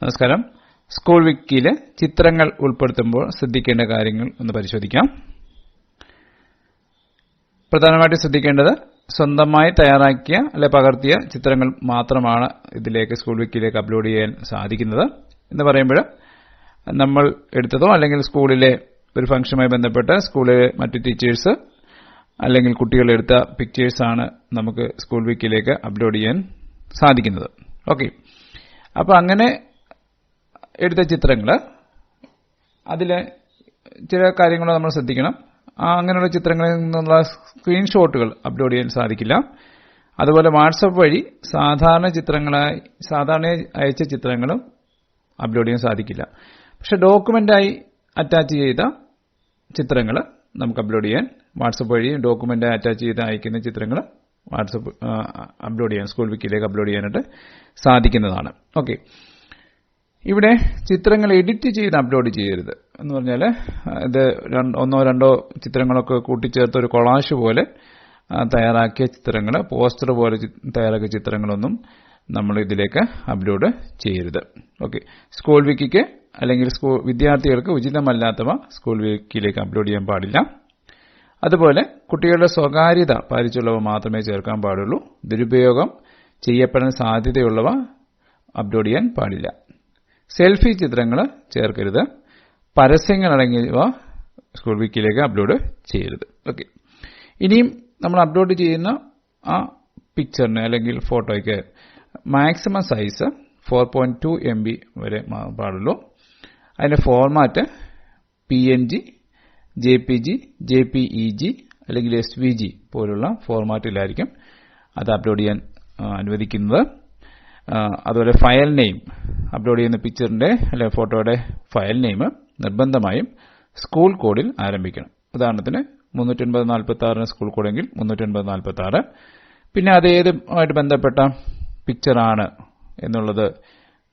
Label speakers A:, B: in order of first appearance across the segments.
A: നമസ്കാരം. സ്കൂൾ വിക്കിയിൽ ചിത്രങ്ങൾ ഉൾപ്പെടുത്തുമ്പോൾ ശ്രദ്ധിക്കേണ്ട കാര്യങ്ങൾ ഒന്ന് പരിശോധിക്കാം. പ്രധാനമായിട്ട് ശ്രദ്ധിക്കേണ്ടത് സ്വന്തമായി തയ്യാറാക്കിയ അല്ലെ പകർത്തിയ ചിത്രങ്ങൾ മാത്രമാണ് ഇതിലേക്ക് സ്കൂൾ വിക്കിയിലേക്ക് അപ്ലോഡ് ചെയ്യാൻ സാധിക്കുന്നത്. എന്ന് പറയുമ്പോൾ നമ്മൾ എടുത്തതോ അല്ലെങ്കിൽ സ്കൂളിലെ ഒരു ഫംഗ്ഷനുമായി ബന്ധപ്പെട്ട് സ്കൂളിലെ മറ്റ് ടീച്ചേഴ്സ് അല്ലെങ്കിൽ കുട്ടികൾ എടുത്ത പിക്ചേഴ്സാണ് നമുക്ക് സ്കൂൾ വിക്കിയിലേക്ക് അപ്ലോഡ് ചെയ്യാൻ സാധിക്കുന്നത്. ഓക്കെ, അപ്പോൾ അങ്ങനെ എടുത്ത ചിത്രങ്ങൾ അതിൽ ചില കാര്യങ്ങൾ നമ്മൾ ശ്രദ്ധിക്കണം. അങ്ങനെയുള്ള ചിത്രങ്ങളിൽ നിന്നുള്ള സ്ക്രീൻഷോട്ടുകൾ അപ്ലോഡ് ചെയ്യാൻ സാധിക്കില്ല. അതുപോലെ വാട്സപ്പ് വഴി സാധാരണ അയച്ച ചിത്രങ്ങളും അപ്ലോഡ് ചെയ്യാൻ സാധിക്കില്ല. പക്ഷെ ഡോക്യുമെന്റായി അറ്റാച്ച് ചെയ്ത ചിത്രങ്ങൾ നമുക്ക് അപ്ലോഡ് ചെയ്യാൻ വാട്സപ്പ് വഴി ഡോക്യുമെന്റ് അറ്റാച്ച് ചെയ്ത് അയക്കുന്ന ചിത്രങ്ങൾ വാട്സപ്പ് അപ്ലോഡ് ചെയ്യാൻ സ്കൂൾ വിക്കിയിലേക്ക് അപ്ലോഡ് ചെയ്യാനായിട്ട് സാധിക്കുന്നതാണ്. ഓക്കെ, ഇവിടെ ചിത്രങ്ങൾ എഡിറ്റ് ചെയ്ത് അപ്ലോഡ് ചെയ്യരുത്. എന്ന് പറഞ്ഞാൽ ഇത് ഒന്നോ രണ്ടോ ചിത്രങ്ങളൊക്കെ കൂട്ടിച്ചേർത്ത് ഒരു കൊളാഷ് പോലെ തയ്യാറാക്കിയ ചിത്രങ്ങൾ, പോസ്റ്റർ പോലെ തയ്യാറാക്കിയ ചിത്രങ്ങളൊന്നും നമ്മൾ ഇതിലേക്ക് അപ്ലോഡ് ചെയ്യരുത്. ഓക്കെ, സ്കൂൾ വിക്കിക്ക് അല്ലെങ്കിൽ വിദ്യാർത്ഥികൾക്ക് ഉചിതമല്ലാത്തവ സ്കൂൾ വിക്കിയിലേക്ക് അപ്ലോഡ് ചെയ്യാൻ പാടില്ല. അതുപോലെ കുട്ടികളുടെ സ്വകാര്യത പാലിച്ചുള്ളവ മാത്രമേ ചേർക്കാൻ പാടുള്ളൂ. ദുരുപയോഗം ചെയ്യപ്പെടാൻ സാധ്യതയുള്ളവ അപ്ലോഡ് ചെയ്യാൻ പാടില്ല. സെൽഫി ചിത്രങ്ങൾ ചേർക്കരുത്. പരസ്യങ്ങൾ അടങ്ങിയവ സ്കൂൾ വിക്കിയിലേക്ക് അപ്ലോഡ് ചെയ്യരുത്. ഓക്കെ, ഇനിയും നമ്മൾ അപ്ലോഡ് ചെയ്യുന്ന ആ പിക്ചറിന് അല്ലെങ്കിൽ ഫോട്ടോയ്ക്ക് മാക്സിമം സൈസ് 4.2 MB വരെ പാടുള്ളൂ. അതിന്റെ ഫോർമാറ്റ് PNG, JPG, JPEG അല്ലെങ്കിൽ SVG പോലുള്ള ഫോർമാറ്റിലായിരിക്കും അത് അപ്ലോഡ് ചെയ്യാൻ അനുവദിക്കുന്നത്. അതുപോലെ ഫയൽ നെയിം, അപ്ലോഡ് ചെയ്യുന്ന പിക്ചറിന്റെ അല്ലെങ്കിൽ ഫോട്ടോയുടെ ഫയൽ നെയിം നിർബന്ധമായും സ്കൂൾ കോഡിൽ ആരംഭിക്കണം. ഉദാഹരണത്തിന് 309/46 സ്കൂൾ കോഡെങ്കിൽ 309/46. പിന്നെ അത് ഏതുമായിട്ട് ബന്ധപ്പെട്ട പിക്ചറാണ് എന്നുള്ളത്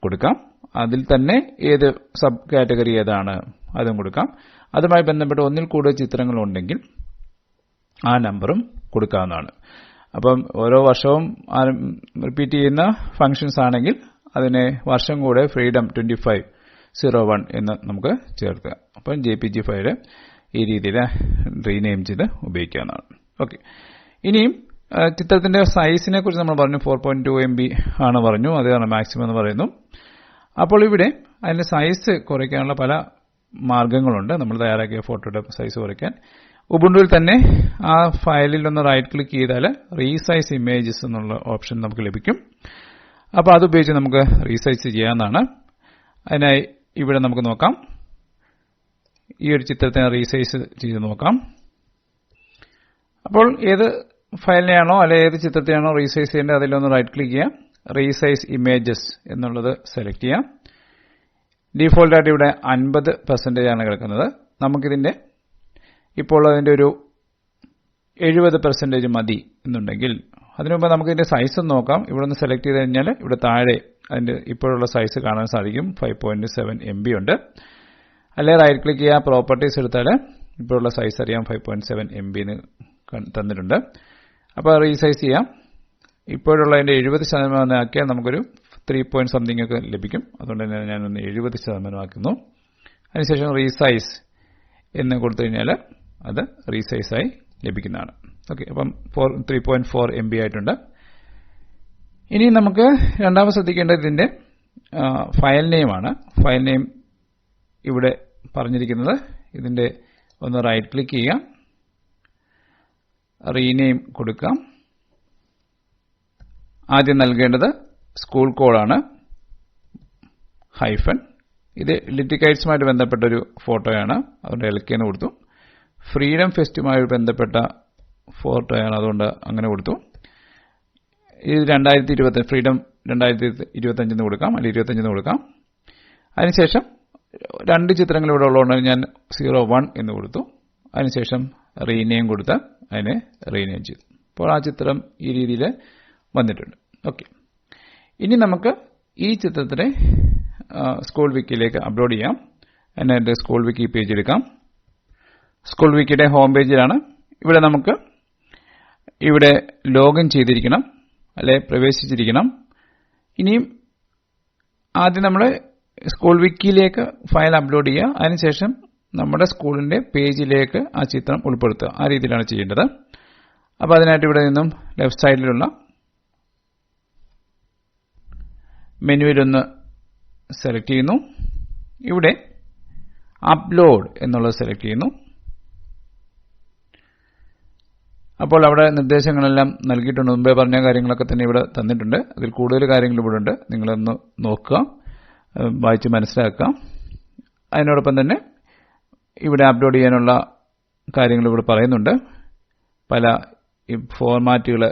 A: കൊടുക്കാം. അതിൽ തന്നെ ഏത് സബ് കാറ്റഗറി ഏതാണ് അതും കൊടുക്കാം. അതുമായി ബന്ധപ്പെട്ട് ഒന്നിൽ കൂടുതൽ ചിത്രങ്ങളുണ്ടെങ്കിൽ ആ നമ്പറും കൊടുക്കാവുന്നതാണ്. അപ്പം ഓരോ വർഷവും റിപ്പീറ്റ് ചെയ്യുന്ന ഫംഗ്ഷൻസ് ആണെങ്കിൽ അതിനെ വർഷം കൂടെ ഫ്രീഡം 2501 എന്ന് നമുക്ക് ചേർക്കുക. അപ്പം JPG ഫയൽ ഈ രീതിയിൽ റീനെയിം ചെയ്ത് ഉപയോഗിക്കാവുന്നതാണ്. ഓക്കെ, ഇനിയും ചിത്രത്തിന്റെ സൈസിനെ കുറിച്ച് നമ്മൾ പറഞ്ഞു. 4.2 MB ആണ് പറഞ്ഞു, അതാണ് മാക്സിമം എന്ന് പറയുന്നു. അപ്പോൾ ഇവിടെ അതിന്റെ സൈസ് കുറയ്ക്കാനുള്ള പല മാർഗങ്ങളുണ്ട്. നമ്മൾ തയ്യാറാക്കിയ ഫോട്ടോയുടെ സൈസ് കുറയ്ക്കാൻ ഉബുണ്ടുവിൽ തന്നെ ആ ഫയലിൽ ഒന്ന് റൈറ്റ് ക്ലിക്ക് ചെയ്താൽ റീസൈസ് ഇമേജസ് എന്നുള്ള ഓപ്ഷൻ നമുക്ക് ലഭിക്കും. അപ്പോൾ അതുപയോഗിച്ച് നമുക്ക് റീസൈസ് ചെയ്യാവുന്നതാണ്. അതിനായി ഇവിടെ നമുക്ക് നോക്കാം. ഈ ഒരു ചിത്രത്തിനെ റീസൈസ് ചെയ്ത് നോക്കാം. അപ്പോൾ ഏത് ഫയലിനെയാണോ അല്ലെ ഏത് ചിത്രത്തെയാണോ റീസൈസ് ചെയ്യേണ്ടത് അതിലൊന്ന് റൈറ്റ് ക്ലിക്ക് ചെയ്യാം. റീസൈസ് ഇമേജസ് എന്നുള്ളത് സെലക്ട് ചെയ്യാം. ഡീഫോൾട്ടായിട്ട് ഇവിടെ 50% ആണ് കിടക്കുന്നത്. നമുക്കിതിന്റെ ഇപ്പോൾ അതിന്റെ ഒരു 70% മതി എന്നുണ്ടെങ്കിൽ അതിനു മുമ്പ് നമുക്കിതിന്റെ സൈസ് നോക്കാം. ഇവിടെ ഒന്ന് സെലക്ട് ചെയ്ത് കഴിഞ്ഞാൽ ഇവിടെ താഴെ അതിന്റെ ഇപ്പോഴുള്ള സൈസ് കാണാൻ സാധിക്കും. 5.7 MB ഉണ്ട്. അല്ലെ റൈറ്റ് ക്ലിക്ക് ചെയ്യുക, പ്രോപ്പർട്ടീസ് എടുത്താൽ ഇപ്പോഴുള്ള സൈസ് അറിയാം, 5.7 MB തന്നിട്ടുണ്ട്. അപ്പോൾ റീസൈസ് ചെയ്യാം. ഇപ്പോഴുള്ള അതിന്റെ 70% ആക്കിയാൽ നമുക്കൊരു 3 point something ഒക്കെ ലഭിക്കും. അതുകൊണ്ട് തന്നെ ഞാനൊന്ന് 70% ആക്കുന്നു. അതിനുശേഷം റീസൈസ് എന്ന് കൊടുത്തു കഴിഞ്ഞാൽ അത് റീസൈസായി ലഭിക്കുന്നതാണ്. ഓക്കെ, അപ്പം 3.4 MB ആയിട്ടുണ്ട്. ഇനി നമുക്ക് രണ്ടാമത് ശ്രദ്ധിക്കേണ്ടത് ഇതിന്റെ ഫയൽ നെയിമാണ്. ഫയൽ നെയിം ഇവിടെ പറഞ്ഞിരിക്കുന്നത് ഇതിന്റെ ഒന്ന് റൈറ്റ് ക്ലിക്ക് ചെയ്യാം, റീനെയിം കൊടുക്കാം. ആദ്യം നൽകേണ്ടത് സ്കൂൾ കോഡാണ്, ഹൈഫൻ. ഇത് ലിറ്റിക്കൈറ്റ്സുമായിട്ട് ബന്ധപ്പെട്ടൊരു ഫോട്ടോയാണ്, അതുകൊണ്ട് LK എന്ന് കൊടുത്തു. ഫ്രീഡം ഫെസ്റ്റുമായി ബന്ധപ്പെട്ട ഫോട്ടോയാണ്, അതുകൊണ്ട് അങ്ങനെ കൊടുത്തു. ഇത് 2020 ഫ്രീഡം 2025 എന്ന് കൊടുക്കാം, അല്ലെങ്കിൽ 25 എന്ന് കൊടുക്കാം. അതിനുശേഷം രണ്ട് ചിത്രങ്ങൾ ഇവിടെ ഉള്ളതുകൊണ്ട് ഞാൻ 01 എന്ന് കൊടുത്തു. അതിനുശേഷം റീനെയിം കൊടുത്ത് അതിനെ റീനെയിം ചെയ്തു. അപ്പോൾ ആ ചിത്രം ഈ രീതിയിൽ വന്നിട്ടുണ്ട്. ഓക്കെ, ഇനി നമുക്ക് ഈ ചിത്രത്തിനെ സ്കൂൾ വിക്കിയിലേക്ക് അപ്ലോഡ് ചെയ്യാം. അതിനായിട്ട് സ്കൂൾ വിക്കി പേജ് എടുക്കാം. സ്കൂൾ വിക്കിയുടെ ഹോം പേജിലാണ്. ഇവിടെ നമുക്ക് ഇവിടെ ലോഗിൻ ചെയ്തിരിക്കണം, അല്ലെ പ്രവേശിച്ചിരിക്കണം. ഇനിയും ആദ്യം നമ്മൾ സ്കൂൾ വിക്കിയിലേക്ക് ഫയൽ അപ്ലോഡ് ചെയ്യുക. അതിനുശേഷം നമ്മുടെ സ്കൂളിന്റെ പേജിലേക്ക് ആ ചിത്രം ഉൾപ്പെടുത്തുക. ആ രീതിയിലാണ് ചെയ്യേണ്ടത്. അപ്പോൾ അതിനായിട്ട് ഇവിടെ നിന്നും ലെഫ്റ്റ് സൈഡിലുള്ള മെനുവിലൊന്ന് സെലക്ട് ചെയ്യുന്നു. ഇവിടെ അപ്ലോഡ് എന്നുള്ളത് സെലക്ട് ചെയ്യുന്നു. അപ്പോൾ അവിടെ നിർദ്ദേശങ്ങളെല്ലാം നൽകിയിട്ടുണ്ട്. മുമ്പേ പറഞ്ഞ കാര്യങ്ങളൊക്കെ തന്നെ ഇവിടെ തന്നിട്ടുണ്ട്. അതിൽ കൂടുതൽ കാര്യങ്ങൾ ഇവിടെ ഉണ്ട്. നിങ്ങളൊന്ന് നോക്കുക, വായിച്ച് മനസ്സിലാക്കുക. അതിനോടൊപ്പം തന്നെ ഇവിടെ അപ്ലോഡ് ചെയ്യാനുള്ള കാര്യങ്ങൾ ഇവിടെ പറയുന്നുണ്ട്. പല ഫോർമാറ്റുകൾ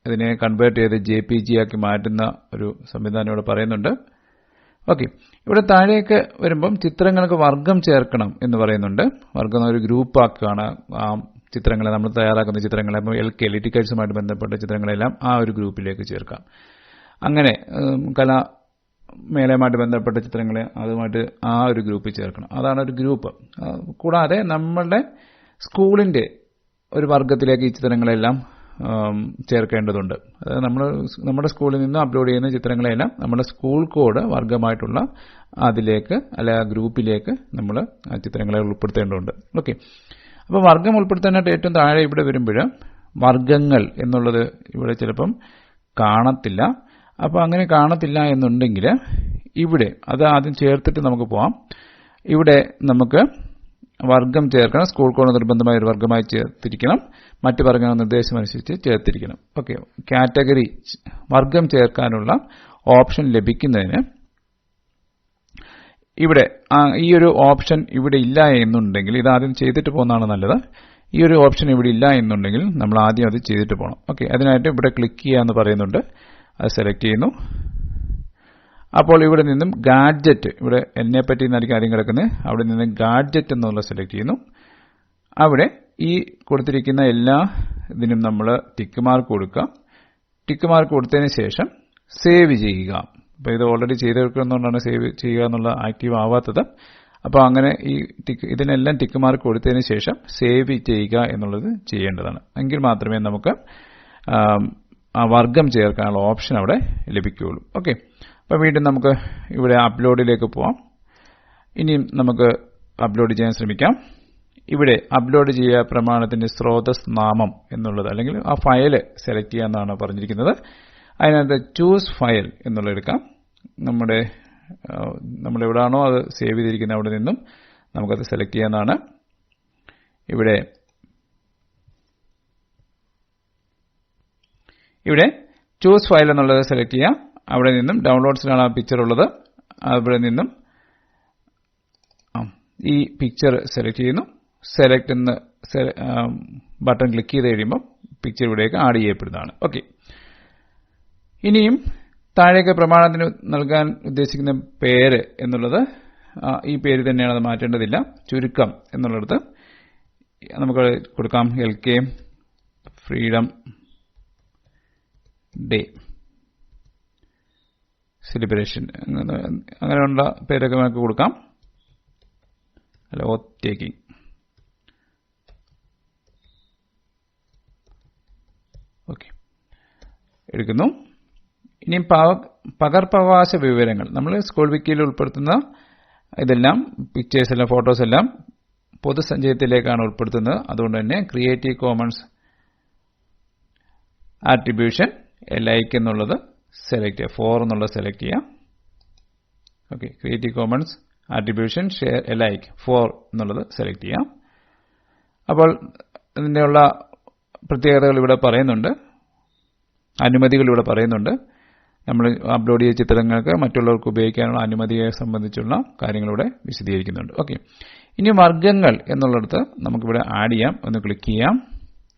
A: ഇതിനെ കൺവേർട്ട് ചെയ്ത് JPG ആക്കി മാറ്റുന്ന ഒരു സംവിധാനം ഇവിടെ പറയുന്നുണ്ട്. ഓക്കെ, ഇവിടെ താഴേക്ക് വരുമ്പം ചിത്രങ്ങൾക്ക് വർഗം ചേർക്കണം എന്ന് പറയുന്നുണ്ട്. വർഗം ഒരു ഗ്രൂപ്പ് ആക്കുകയാണ് ആ ചിത്രങ്ങളെ, നമ്മൾ തയ്യാറാക്കുന്ന ചിത്രങ്ങളെ. അപ്പോൾ ലിറ്റിക്കേഴ്സുമായിട്ട് ബന്ധപ്പെട്ട ചിത്രങ്ങളെല്ലാം ആ ഒരു ഗ്രൂപ്പിലേക്ക് ചേർക്കാം. അങ്ങനെ കലാമേളയുമായിട്ട് ബന്ധപ്പെട്ട ചിത്രങ്ങളെ അതുമായിട്ട് ആ ഒരു ഗ്രൂപ്പിൽ ചേർക്കണം. അതാണ് ഒരു ഗ്രൂപ്പ്. കൂടാതെ നമ്മളുടെ സ്കൂളിന്റെ ഒരു വർഗത്തിലേക്ക് ഈ ചിത്രങ്ങളെല്ലാം ചേർക്കേണ്ടതുണ്ട്. അതായത് നമ്മുടെ സ്കൂളിൽ നിന്ന് അപ്ലോഡ് ചെയ്യുന്ന ചിത്രങ്ങളെല്ലാം നമ്മുടെ സ്കൂൾ കോഡ് വർഗമായിട്ടുള്ള അതിലേക്ക് അല്ലെ ആ ഗ്രൂപ്പിലേക്ക് നമ്മൾ ആ ചിത്രങ്ങളെ ഉൾപ്പെടുത്തേണ്ടതുണ്ട്. ഓക്കെ, അപ്പോൾ വർഗം ഉൾപ്പെടുത്താനായിട്ട് ഏറ്റവും താഴെ ഇവിടെ വരുമ്പോൾ വർഗങ്ങൾ എന്നുള്ളത് ഇവിടെ ചിലപ്പം കാണത്തില്ല. അപ്പോൾ അങ്ങനെ കാണത്തില്ല എന്നുണ്ടെങ്കിൽ ഇവിടെ അത് ആദ്യം ചേർത്തിട്ട് നമുക്ക് പോവാം. ഇവിടെ നമുക്ക് വർഗം ചേർക്കണം. സ്കൂൾ കോഡ് നിർബന്ധമായ ഒരു വർഗമായി ചേർത്തിരിക്കണം. മറ്റു പറഞ്ഞ നിർദ്ദേശമനുസരിച്ച് ചേർത്തിരിക്കണം. ഓക്കെ, കാറ്റഗറി വർഗം ചേർക്കാനുള്ള ഓപ്ഷൻ ലഭിക്കുന്നതിന് ഇവിടെ ഈ ഒരു ഓപ്ഷൻ ഇവിടെ ഇല്ല എന്നുണ്ടെങ്കിൽ, ഇത് ആദ്യം ചെയ്തിട്ട് പോകുന്നതാണ് നല്ലത്. ഈ ഒരു ഓപ്ഷൻ ഇവിടെ ഇല്ല എന്നുണ്ടെങ്കിൽ നമ്മൾ ആദ്യം അത് ചെയ്തിട്ട് പോകണം. ഓക്കെ, അതിനായിട്ട് ഇവിടെ ക്ലിക്ക് ചെയ്യുക എന്ന് പറയുന്നുണ്ട്. അത് സെലക്ട് ചെയ്യുന്നു. അപ്പോൾ ഇവിടെ നിന്നും ഗാഡ്ജറ്റ്, ഇവിടെ എന്നെ പറ്റി എന്നായിരിക്കും ആദ്യം കിടക്കുന്നത്, അവിടെ നിന്ന് ഗാഡ്ജറ്റ് എന്നുള്ള സെലക്ട് ചെയ്യുന്നു. അവിടെ ഈ കൊടുത്തിരിക്കുന്ന എല്ലാ ഇതിനും നമ്മൾ ടിക്ക് മാർക്ക് കൊടുക്കുക. ടിക്ക് മാർക്ക് കൊടുത്തതിന് ശേഷം സേവ് ചെയ്യുക. അപ്പോൾ ഇത് ഓൾറെഡി ചെയ്തെടുക്കുന്നതുകൊണ്ടാണ് സേവ് ചെയ്യുക എന്നുള്ള ആക്റ്റീവ് ആവാത്തത്. അപ്പോൾ അങ്ങനെ ഇതിനെല്ലാം ടിക്ക് മാർക്ക് കൊടുത്തതിന് ശേഷം സേവ് ചെയ്യുക എന്നുള്ളത് ചെയ്യേണ്ടതാണ്. എങ്കിൽ മാത്രമേ നമുക്ക് ആ വർഗം ചേർക്കാനുള്ള ഓപ്ഷൻ അവിടെ ലഭിക്കുകയുള്ളൂ. ഓക്കെ, അപ്പോൾ വീണ്ടും നമുക്ക് ഇവിടെ അപ്ലോഡിലേക്ക് പോവാം. ഇനിയും നമുക്ക് അപ്ലോഡ് ചെയ്യാൻ ശ്രമിക്കാം. ഇവിടെ അപ്ലോഡ് ചെയ്യുക പ്രമാണത്തിന്റെ സ്രോതസ് നാമം എന്നുള്ളത്, അല്ലെങ്കിൽ ആ ഫയൽ സെലക്ട് ചെയ്യാമെന്നാണ് പറഞ്ഞിരിക്കുന്നത്. അതിനകത്ത് ചൂസ് ഫയൽ എന്നുള്ളത് എടുക്കാം. നമ്മൾ എവിടെയാണോ അത് സേവ് ചെയ്തിരിക്കുന്നത് അവിടെ നിന്നും നമുക്കത് സെലക്ട് ചെയ്യാവുന്നതാണ്. ഇവിടെ ചൂസ് ഫയൽ എന്നുള്ളത് സെലക്ട് ചെയ്യാം. അവിടെ നിന്നും ഡൗൺലോഡ്സിലാണ് ആ പിക്ചർ ഉള്ളത്. അവിടെ നിന്നും ഈ പിക്ചർ സെലക്ട് ചെയ്യുന്നു. സെലക്ട് എന്ന ബട്ടൺ ക്ലിക്ക് ചെയ്ത് കഴിയുമ്പോൾ പിക്ചർ ഇവിടേക്ക് ആഡ് ചെയ്യപ്പെടുന്നതാണ്. ഓക്കെ, ഇനിയും താഴേക്ക് പ്രമാണത്തിന് നൽകാൻ ഉദ്ദേശിക്കുന്ന പേര് എന്നുള്ളത് ഈ പേര് തന്നെയാണ്, അത് മാറ്റേണ്ടതില്ല. ചുരുക്കം എന്നുള്ളിടത്ത് നമുക്ക് കൊടുക്കാം LK ഫ്രീഡം ഡേ സെലിബ്രേഷൻ, അങ്ങനെയുള്ള പേരൊക്കെ നമുക്ക് കൊടുക്കാം. അല്ല, ഓത്ത് ടേക്കിംഗ്. ഓക്കെ, എടുക്കുന്നു. ഇനി പകർപ്പവകാശ വിവരങ്ങൾ നമ്മൾ സ്കൂൾ വിക്കിയിൽ ഉൾപ്പെടുത്തുന്ന ഇതെല്ലാം പിക്ചേഴ്സ് എല്ലാം ഫോട്ടോസ് എല്ലാം പൊതുസഞ്ചയത്തിലേക്കാണ് ഉൾപ്പെടുത്തുന്നത്. അതുകൊണ്ട് തന്നെ ക്രിയേറ്റീവ് കോമൺസ് ആട്രിബ്യൂഷൻ ലൈക്ക് എന്നുള്ളത് സെലക്ട് ചെയ്യുക. 4 എന്നുള്ളത് സെലക്ട് ചെയ്യാം. Okay, creative Commons attribution share like 4 എന്നുള്ളത് സെലക്ട് ചെയ്യാം. അപ്പോൾ ഇതിൻ്റെയുള്ള പ്രത്യേകതകൾ ഇവിടെ പറയുന്നുണ്ട്, അനുമതികൾ ഇവിടെ പറയുന്നുണ്ട്. നമ്മൾ അപ്ലോഡ് ചെയ്ത ചിത്രങ്ങൾക്ക് മറ്റുള്ളവർക്ക് ഉപയോഗിക്കാനുള്ള അനുമതിയെ സംബന്ധിച്ചുള്ള കാര്യങ്ങൾ ഇവിടെ വിശദീകരിക്കുന്നുണ്ട്. ഓക്കെ, ഇനി വർഗ്ഗങ്ങൾ എന്നുള്ളിടത്ത് നമുക്കിവിടെ ആഡ് ചെയ്യാം. ഒന്ന് ക്ലിക്ക് ചെയ്യാം.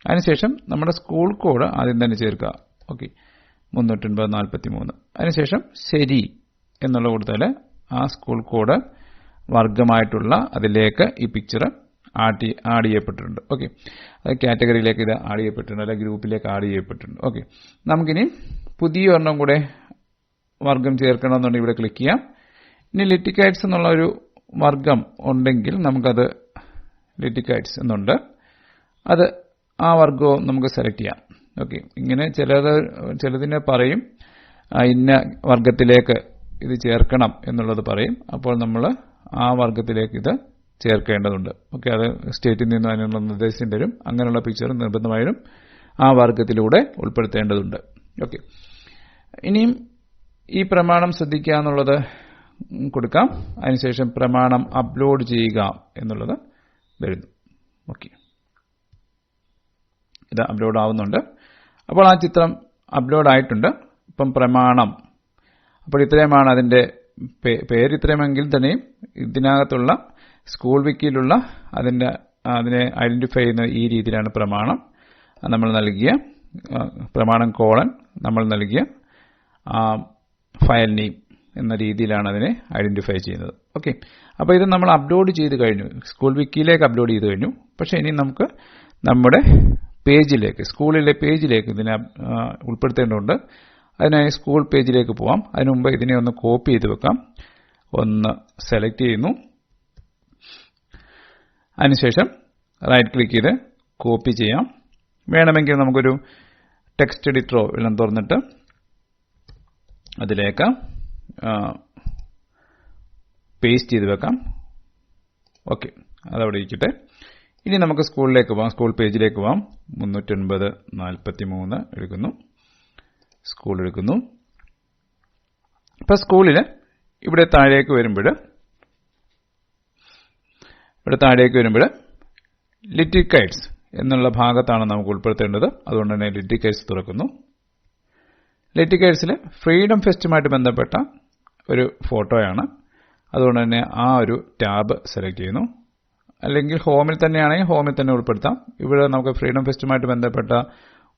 A: അതിനുശേഷം നമ്മുടെ സ്കൂൾ കോഡ് ആദ്യം തന്നെ ചേർക്കുക. ഓക്കെ, 30943. അതിനുശേഷം ശരി എന്നുള്ള കൊടുത്താൽ ആ സ്കൂൾ കോഡ് വർഗ്ഗമായിട്ടുള്ള അതിലേക്ക് ഈ പിക്ചർ ആഡ് ചെയ്യപ്പെട്ടിട്ടുണ്ട്. ഓക്കെ, അത് കാറ്റഗറിയിലേക്ക് ഇത് ആഡ് ചെയ്യപ്പെട്ടിട്ടുണ്ട്, അല്ലെങ്കിൽ ഗ്രൂപ്പിലേക്ക് ആഡ് ചെയ്യപ്പെട്ടിട്ടുണ്ട്. ഓക്കെ, നമുക്കിനി പുതിയ ഒരെണ്ണം കൂടെ വർഗ്ഗം ചേർക്കണമെന്നുണ്ടെങ്കിൽ ഇവിടെ ക്ലിക്ക് ചെയ്യാം. ഇനി ലിറ്റിക്കൈറ്റ്സ് എന്നുള്ള ഒരു വർഗ്ഗം ഉണ്ടെങ്കിൽ നമുക്കത് ലിറ്റിക്കൈറ്റ്സ് എന്നുണ്ട്, അത് ആ വർഗ്ഗവും നമുക്ക് സെലക്ട് ചെയ്യാം. ഓക്കെ, ഇങ്ങനെ ചിലതിനെ പറയും ഇന്ന വർഗ്ഗത്തിലേക്ക് ഇത് ചേർക്കണം എന്നുള്ളത് പറയും. അപ്പോൾ നമ്മൾ ആ വർഗത്തിലേക്ക് ഇത് ചേർക്കേണ്ടതുണ്ട്. ഓക്കെ, അത് സ്റ്റേറ്റിൽ നിന്ന് അതിനുള്ള നിർദ്ദേശം തരും. അങ്ങനെയുള്ള പിക്ചർ നിർബന്ധമായും ആ വർഗത്തിലൂടെ ഉൾപ്പെടുത്തേണ്ടതുണ്ട്. ഓക്കെ, ഇനിയും ഈ പ്രമാണം ശ്രദ്ധിക്കുക എന്നുള്ളത് കൊടുക്കാം. അതിനുശേഷം പ്രമാണം അപ്ലോഡ് ചെയ്യുക എന്നുള്ളത് വരുന്നു. ഓക്കെ, ഇത് അപ്ലോഡ് ആവുന്നുണ്ട്. അപ്പോൾ ആ ചിത്രം അപ്ലോഡ് ആയിട്ടുണ്ട്. ഇപ്പം പ്രമാണം, അപ്പോൾ ഇത്രയുമാണ് അതിന്റെ പേര്. ഇത്രയുമെങ്കിൽ തന്നെയും ഇതിനകത്തുള്ള സ്കൂൾ വിക്കിയിലുള്ള അതിനെ ഐഡന്റിഫൈ ചെയ്യുന്ന ഈ രീതിയിലാണ് പ്രമാണം. നമ്മൾ നൽകിയ പ്രമാണം കോളൻ നമ്മൾ നൽകിയ ഫയൽ നെയിം എന്ന രീതിയിലാണ് അതിനെ ഐഡന്റിഫൈ ചെയ്യുന്നത്. ഓക്കെ, അപ്പോൾ ഇത് നമ്മൾ അപ്ലോഡ് ചെയ്ത് കഴിഞ്ഞു, സ്കൂൾ വിക്കിയിലേക്ക് അപ്ലോഡ് ചെയ്ത് കഴിഞ്ഞു. പക്ഷേ ഇനി നമുക്ക് നമ്മുടെ പേജിലേക്ക്, സ്കൂളിലെ പേജിലേക്ക് ഇതിനെ ഉൾപ്പെടുത്തേണ്ടതുണ്ട്. അതിനായി സ്കൂൾ പേജിലേക്ക് പോവാം. അതിനു മുമ്പ് ഇതിനെ ഒന്ന് കോപ്പി ചെയ്ത് വെക്കാം. ഒന്ന് സെലക്ട് ചെയ്യുന്നു. അതിനുശേഷം റൈറ്റ് ക്ലിക്ക് ചെയ്ത് കോപ്പി ചെയ്യാം. വേണമെങ്കിൽ നമുക്കൊരു ടെക്സ്റ്റ് എഡിറ്ററോ എല്ലാം തുറന്നിട്ട് അതിലേക്ക് പേസ്റ്റ് ചെയ്ത് വെക്കാം. ഓക്കെ, അതവിടെ ഇരിക്കട്ടെ. ഇനി നമുക്ക് സ്കൂളിലേക്ക് പോവാം, സ്കൂൾ പേജിലേക്ക് പോവാം. 309/43 എടുക്കുന്നു, സ്കൂൾ എടുക്കുന്നു. ഇപ്പൊ സ്കൂളിൽ ഇവിടെ താഴേക്ക് വരുമ്പോൾ ലിറ്റിൽ കൈറ്റ്സ് എന്നുള്ള ഭാഗത്താണ് നമുക്ക് ഉൾപ്പെടുത്തേണ്ടത്. അതുകൊണ്ട് തന്നെ ലിറ്റിൽ കൈറ്റ്സ് തുറക്കുന്നു. ലിറ്റിൽ കൈറ്റ്സിൽ ഫ്രീഡം ഫെസ്റ്റുമായിട്ട് ബന്ധപ്പെട്ട ഒരു ഫോട്ടോയാണ്. അതുകൊണ്ട് തന്നെ ആ ഒരു ടാബ് സെലക്ട് ചെയ്യുന്നു. അല്ലെങ്കിൽ ഹോമിൽ തന്നെയാണെങ്കിൽ ഹോമിൽ തന്നെ ഉൾപ്പെടുത്താം. ഇവിടെ നമുക്ക് ഫ്രീഡം ഫെസ്റ്റുമായിട്ട് ബന്ധപ്പെട്ട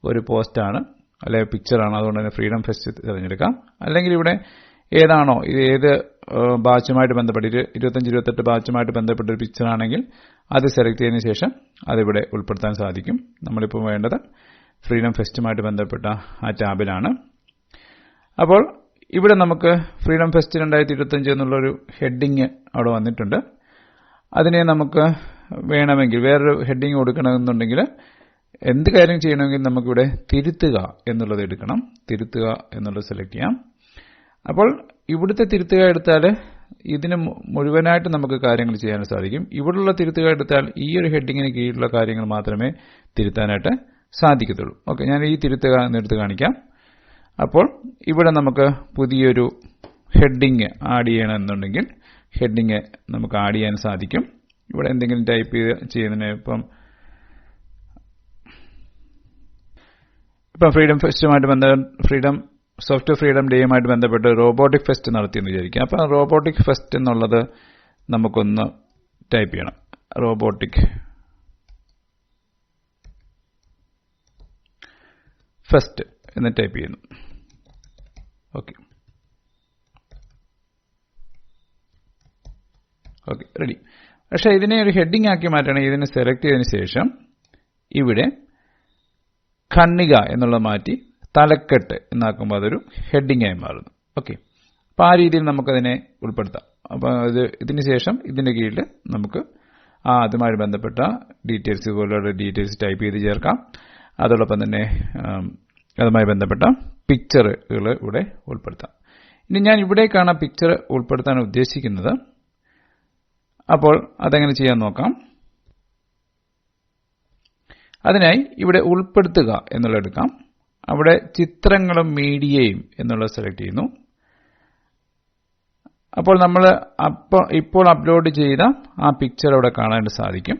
A: ഒരു പോസ്റ്റാണ്, അല്ലെങ്കിൽ പിക്ചറാണ്. അതുകൊണ്ട് തന്നെ ഫ്രീഡം ഫെസ്റ്റ് തിരഞ്ഞെടുക്കാം. അല്ലെങ്കിൽ ഇവിടെ ഏതാണോ, ഇത് ഏത് ബാച്ചുമായിട്ട് ബന്ധപ്പെട്ട് 25-28 ബാച്ചുമായിട്ട് ബന്ധപ്പെട്ട ഒരു പിക്ചർ ആണെങ്കിൽ അത് സെലക്ട് ചെയ്തതിനു ശേഷം അതിവിടെ ഉൾപ്പെടുത്താൻ സാധിക്കും. നമ്മളിപ്പോൾ വേണ്ടത് ഫ്രീഡം ഫെസ്റ്റുമായിട്ട് ബന്ധപ്പെട്ട ആ ടാബിലാണ്. അപ്പോൾ ഇവിടെ നമുക്ക് ഫ്രീഡം ഫെസ്റ്റ് 2025 എന്നുള്ളൊരു ഹെഡിങ് അവിടെ വന്നിട്ടുണ്ട്. അതിനെ നമുക്ക് വേണമെങ്കിൽ വേറൊരു ഹെഡിങ് കൊടുക്കണമെന്നുണ്ടെങ്കിൽ, എന്ത് കാര്യം ചെയ്യണമെങ്കിൽ നമുക്കിവിടെ തിരുത്തുക എന്നുള്ളത് എടുക്കണം. തിരുത്തുക എന്നുള്ളത് സെലക്ട് ചെയ്യാം. അപ്പോൾ ഇവിടുത്തെ തിരുത്തുക എടുത്താൽ ഇതിന് മുഴുവനായിട്ട് നമുക്ക് കാര്യങ്ങൾ ചെയ്യാൻ സാധിക്കും. ഇവിടെയുള്ള തിരുത്തുക എടുത്താൽ ഈ ഒരു ഹെഡിങ്ങിന് കീഴിലുള്ള കാര്യങ്ങൾ മാത്രമേ തിരുത്താനായിട്ട് സാധിക്കത്തുള്ളൂ. ഓക്കെ, ഞാൻ ഈ തിരുത്തുക എന്നെടുത്ത് കാണിക്കാം. അപ്പോൾ ഇവിടെ നമുക്ക് പുതിയൊരു ഹെഡിങ് ആഡ് ചെയ്യണമെന്നുണ്ടെങ്കിൽ ഹെഡിങ് നമുക്ക് ആഡ് ചെയ്യാൻ സാധിക്കും. ഇവിടെ എന്തെങ്കിലും ടൈപ്പ് ചെയ്യുന്നതിന് ഇപ്പം ഫ്രീഡം ഫെസ്റ്റുമായിട്ട് സോഫ്റ്റ്വെയർ ഫ്രീഡം ഡേയുമായിട്ട് ബന്ധപ്പെട്ട് റോബോട്ടിക് ഫെസ്റ്റ് നടത്തിയെന്ന് വിചാരിക്കുക. അപ്പം റോബോട്ടിക് ഫെസ്റ്റ് എന്നുള്ളത് നമുക്കൊന്ന് ടൈപ്പ് ചെയ്യണം. റോബോട്ടിക് ഫെസ്റ്റ് എന്ന് ടൈപ്പ് ചെയ്യുന്നു. Okay, ready. പക്ഷേ ഇതിനെ ഒരു ഹെഡിങ് ആക്കി മാറ്റണമെങ്കിൽ ഇതിനെ സെലക്ട് ചെയ്തതിനു ശേഷം ഇവിടെ ഖണ്ണിക എന്നുള്ളത് മാറ്റി തലക്കെട്ട് എന്നാക്കുമ്പോൾ അതൊരു ഹെഡിങ് ആയി മാറുന്നു. ഓക്കെ, അപ്പോൾ ആ രീതിയിൽ നമുക്കതിനെ ഉൾപ്പെടുത്താം. അപ്പോൾ ഇതിന് ശേഷം ഇതിന്റെ കീഴിൽ നമുക്ക് അതുമായി ബന്ധപ്പെട്ട ഡീറ്റെയിൽസ്, ഇതുപോലുള്ള ഡീറ്റെയിൽസ് ടൈപ്പ് ചെയ്ത് ചേർക്കാം. അതോടൊപ്പം തന്നെ അതുമായി ബന്ധപ്പെട്ട പിക്ചറുകൾ ഇവിടെ ഉൾപ്പെടുത്താം. ഇനി ഞാൻ ഇവിടേക്കാണ് പിക്ചർ ഉൾപ്പെടുത്താൻ ഉദ്ദേശിക്കുന്നത്. അപ്പോൾ അതെങ്ങനെ ചെയ്യാൻ നോക്കാം. അതിനായി ഇവിടെ ഉൾപ്പെടുത്തുക എന്നുള്ളത് എടുക്കാം. അവിടെ ചിത്രങ്ങളും മീഡിയയും എന്നുള്ളത് സെലക്ട് ചെയ്യുന്നു. അപ്പോൾ നമ്മൾ ഇപ്പോൾ അപ്ലോഡ് ചെയ്ത ആ പിക്ചർ അവിടെ കാണാൻ സാധിക്കും.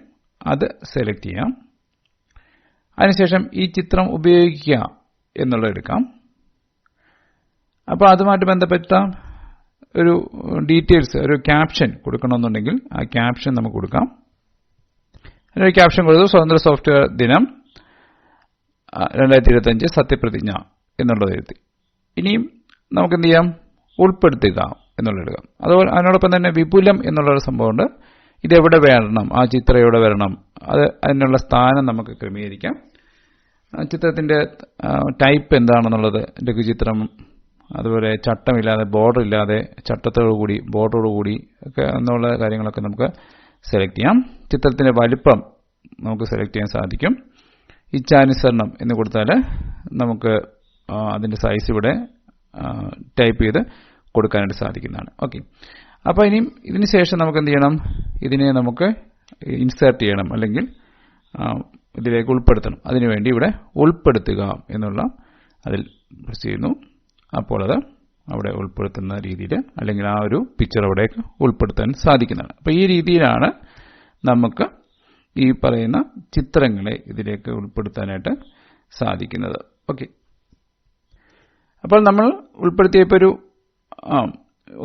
A: അത് സെലക്ട് ചെയ്യാം. അതിനുശേഷം ഈ ചിത്രം ഉപയോഗിക്കുക എന്നുള്ളത് എടുക്കാം. അപ്പോൾ അതുമായിട്ട് ബന്ധപ്പെട്ട ഒരു ഡീറ്റെയിൽസ്, ഒരു ക്യാപ്ഷൻ കൊടുക്കണമെന്നുണ്ടെങ്കിൽ ആ ക്യാപ്ഷൻ നമുക്ക് കൊടുക്കാം. അതിനൊരു ക്യാപ്ഷൻ കൊടുത്തു, സ്വതന്ത്ര സോഫ്റ്റ്വെയർ ദിനം 2025 സത്യപ്രതിജ്ഞ എന്നുള്ളത് എഴുതി. ഇനിയും നമുക്ക് എന്ത് ചെയ്യാം, ഉൾപ്പെടുത്തുക എന്നുള്ളത് എടുക്കാം. അതുപോലെ അതിനോടൊപ്പം തന്നെ വിപുലം എന്നുള്ളൊരു സംഭവമുണ്ട്. ഇതെവിടെ വരണം, ആ ചിത്രം എവിടെ വരണം, അതിനുള്ള സ്ഥാനം നമുക്ക് ക്രമീകരിക്കാം. ചിത്രത്തിന്റെ ടൈപ്പ് എന്താണെന്നുള്ളത്, ലഘുചിത്രം, അതുപോലെ ചട്ടമില്ലാതെ, ബോർഡർ ഇല്ലാതെ, ചട്ടത്തോടുകൂടി, ബോർഡറോടുകൂടി ഒക്കെ എന്നുള്ള കാര്യങ്ങളൊക്കെ നമുക്ക് സെലക്ട് ചെയ്യാം. ചിത്രത്തിന്റെ വലിപ്പം നമുക്ക് സെലക്ട് ചെയ്യാൻ സാധിക്കും. ഇച്ഛാനുസരണം എന്ന് കൊടുത്താൽ നമുക്ക് അതിന്റെ സൈസ് ഇവിടെ ടൈപ്പ് ചെയ്ത് കൊടുക്കാനായിട്ട് സാധിക്കുന്നതാണ്. ഓക്കെ, അപ്പോൾ ഇനിയും ഇതിന് ശേഷം നമുക്ക് എന്ത് ചെയ്യണം, ഇതിനെ നമുക്ക് ഇൻസേർട്ട് ചെയ്യണം, അല്ലെങ്കിൽ ഇതിലേക്ക് ഉൾപ്പെടുത്തണം. അതിനുവേണ്ടി ഇവിടെ ഉൾപ്പെടുത്തുക എന്നുള്ള അതിൽ പ്രസ് ചെയ്യുന്നു. അപ്പോൾ അത് അവിടെ ഉൾപ്പെടുത്തുന്ന രീതിയിൽ, അല്ലെങ്കിൽ ആ ഒരു പിക്ചർ അവിടേക്ക് ഉൾപ്പെടുത്താൻ സാധിക്കുന്നതാണ്. അപ്പോൾ ഈ രീതിയിലാണ് നമുക്ക് ഈ പറയുന്ന ചിത്രങ്ങളെ ഇതിലേക്ക് ഉൾപ്പെടുത്താനായിട്ട് സാധിക്കുന്നത്. ഓക്കെ, അപ്പോൾ നമ്മൾ ഉൾപ്പെടുത്തിയപ്പോൾ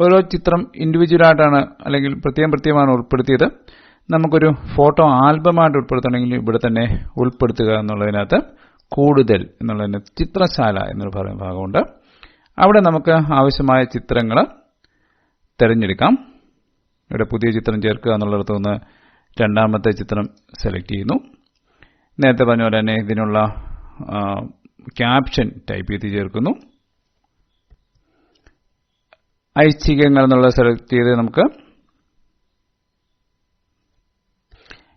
A: ഓരോ ചിത്രം ഇൻഡിവിജ്വലായിട്ടാണ്, അല്ലെങ്കിൽ പ്രത്യേകമാണ് ഉൾപ്പെടുത്തിയത്. നമുക്കൊരു ഫോട്ടോ ആൽബമായിട്ട് ഉൾപ്പെടുത്തണമെങ്കിൽ ഇവിടെ തന്നെ ഉൾപ്പെടുത്തുക എന്നുള്ളതിനകത്ത് കൂടുതൽ എന്നുള്ളതിന് ചിത്രശാല എന്നൊരു പറയുന്ന ഭാഗമുണ്ട്. അവിടെ നമുക്ക് ആവശ്യമായ ചിത്രങ്ങൾ തിരഞ്ഞെടുക്കാം. ഇവിടെ പുതിയ ചിത്രം ചേർക്കുക എന്നുള്ളിടത്ത് നിന്ന് രണ്ടാമത്തെ ചിത്രം സെലക്ട് ചെയ്യുന്നു. നേരത്തെ പറഞ്ഞ പോലെ തന്നെ ഇതിനുള്ള ക്യാപ്ഷൻ ടൈപ്പ് ചെയ്ത് ചേർക്കുന്നു. ഐച്ഛികങ്ങൾ എന്നുള്ളത് സെലക്ട് ചെയ്ത് നമുക്ക്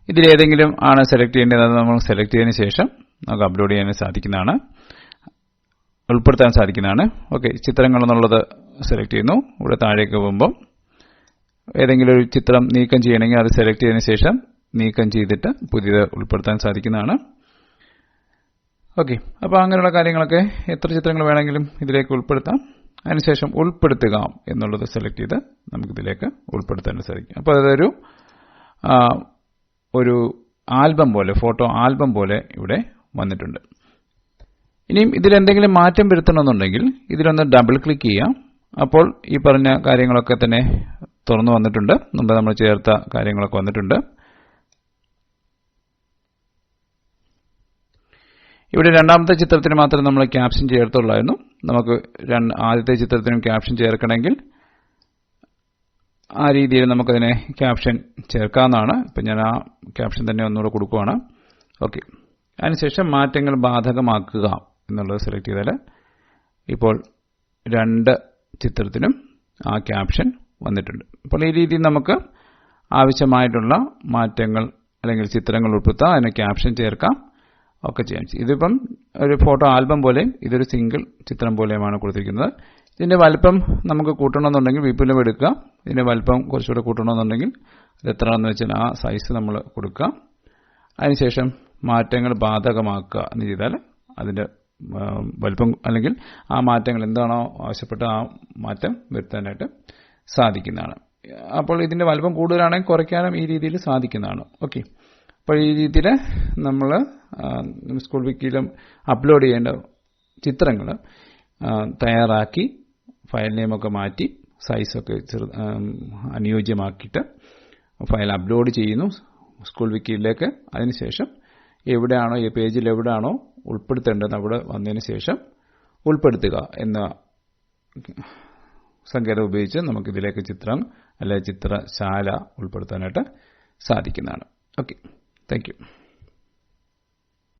A: ഇതിലേതെങ്കിലും ആണ് സെലക്ട് ചെയ്യേണ്ടത്. അത് നമ്മൾ സെലക്ട് ചെയ്തതിന് ശേഷം നമുക്ക് അപ്ലോഡ് ചെയ്യാൻ സാധിക്കുന്നതാണ്, ഉൾപ്പെടുത്താൻ സാധിക്കുന്നതാണ്. ഓക്കെ, ചിത്രങ്ങൾ എന്നുള്ളത് സെലക്ട് ചെയ്യുന്നു. ഇവിടെ താഴേക്ക് പോകുമ്പോൾ ഏതെങ്കിലും ഒരു ചിത്രം നീക്കം ചെയ്യണമെങ്കിൽ അത് സെലക്ട് ചെയ്തതിന് ശേഷം നീക്കം ചെയ്തിട്ട് പുതിയത് ഉൾപ്പെടുത്താൻ സാധിക്കുന്നതാണ്. ഓക്കെ, അപ്പോൾ അങ്ങനെയുള്ള കാര്യങ്ങളൊക്കെ എത്ര ചിത്രങ്ങൾ വേണമെങ്കിലും ഇതിലേക്ക് ഉൾപ്പെടുത്താം. അതിനുശേഷം ഉൾപ്പെടുത്തുക എന്നുള്ളത് സെലക്ട് ചെയ്ത് നമുക്കിതിലേക്ക് ഉൾപ്പെടുത്താൻ സാധിക്കും. അപ്പോൾ അതൊരു ആൽബം പോലെ, ഫോട്ടോ ആൽബം പോലെ ഇവിടെ വന്നിട്ടുണ്ട്. ഇനിയും ഇതിലെന്തെങ്കിലും മാറ്റം വരുത്തണമെന്നുണ്ടെങ്കിൽ ഇതിലൊന്ന് ഡബിൾ ക്ലിക്ക് ചെയ്യാം. അപ്പോൾ ഈ പറഞ്ഞ കാര്യങ്ങളൊക്കെ തന്നെ തുറന്നു വന്നിട്ടുണ്ട്. മുമ്പ് നമ്മൾ ചേർത്ത കാര്യങ്ങളൊക്കെ വന്നിട്ടുണ്ട്. ഇവിടെ രണ്ടാമത്തെ ചിത്രത്തിന് മാത്രം നമ്മൾ ക്യാപ്ഷൻ ചേർത്തുള്ളായിരുന്നു. നമുക്ക് ആദ്യത്തെ ചിത്രത്തിനും ക്യാപ്ഷൻ ചേർക്കണമെങ്കിൽ ആ രീതിയിൽ നമുക്കതിനെ ക്യാപ്ഷൻ ചേർക്കാവുന്നതാണ്. ഇപ്പം ഞാൻ ആ ക്യാപ്ഷൻ തന്നെ ഒന്നുകൂടെ കൊടുക്കുകയാണ്. ഓക്കെ, അതിനുശേഷം മാറ്റങ്ങൾ ബാധകമാക്കുക എന്നുള്ളത് സെലക്ട് ചെയ്താൽ ഇപ്പോൾ രണ്ട് ചിത്രത്തിനും ആ ക്യാപ്ഷൻ വന്നിട്ടുണ്ട്. അപ്പോൾ ഈ രീതിയിൽ നമുക്ക് ആവശ്യമായിട്ടുള്ള മാറ്റങ്ങൾ അല്ലെങ്കിൽ ചിത്രങ്ങൾ ഉൾപ്പെടുത്താം, അതിന് ക്യാപ്ഷൻ ചേർക്കാം, ഒക്കെ ചെയ്യാം. ഇതിപ്പം ഒരു ഫോട്ടോ ആൽബം പോലെയും ഇതൊരു സിംഗിൾ ചിത്രം പോലെയുമാണ് കൊടുത്തിരിക്കുന്നത്. ഇതിന്റെ വലിപ്പം നമുക്ക് കൂട്ടണമെന്നുണ്ടെങ്കിൽ വിപുലം എടുക്കുക. ഇതിന്റെ വലിപ്പം കുറച്ചുകൂടെ കൂട്ടണമെന്നുണ്ടെങ്കിൽ ഇത് എത്രയാണെന്ന് വെച്ചാൽ ആ സൈസ് നമ്മൾ കൊടുക്കുക. അതിനുശേഷം മാറ്റങ്ങൾ ബാധകമാക്കുക എന്ന് ചെയ്താൽ അതിന്റെ വലിപ്പം അല്ലെങ്കിൽ ആ മാറ്റങ്ങൾ എന്താണോ ആവശ്യപ്പെട്ട ആ മാറ്റം വരുത്താനായിട്ട് സാധിക്കുന്നതാണ്. അപ്പോൾ ഇതിന്റെ വലിപ്പം കൂടുതലാണെങ്കിൽ കുറയ്ക്കാനും ഈ രീതിയിൽ സാധിക്കുന്നതാണ്. ഓക്കെ, അപ്പോൾ ഈ രീതിയിൽ നമ്മൾ സ്കൂൾ വിക്കിയിലും അപ്ലോഡ് ചെയ്യേണ്ട ചിത്രങ്ങൾ തയ്യാറാക്കി ഫയൽ നെയിമൊക്കെ മാറ്റി സൈസൊക്കെ അനുയോജ്യമാക്കിയിട്ട് ഫയൽ അപ്ലോഡ് ചെയ്യുന്നു സ്കൂൾ വിക്കിയിലേക്ക്. അതിനുശേഷം എവിടെയാണോ ഈ പേജിൽ എവിടെയാണോ ഉൾപ്പെടുത്തേണ്ടത് അവിടെ വന്നതിന് ശേഷം ഉൾപ്പെടുത്തുക എന്ന സങ്കേതം ഉപയോഗിച്ച് നമുക്കിതിലേക്ക് ചിത്രം അല്ലെങ്കിൽ ചിത്രശാല ഉൾപ്പെടുത്താനായിട്ട് സാധിക്കുന്നതാണ്. Okay, thank you.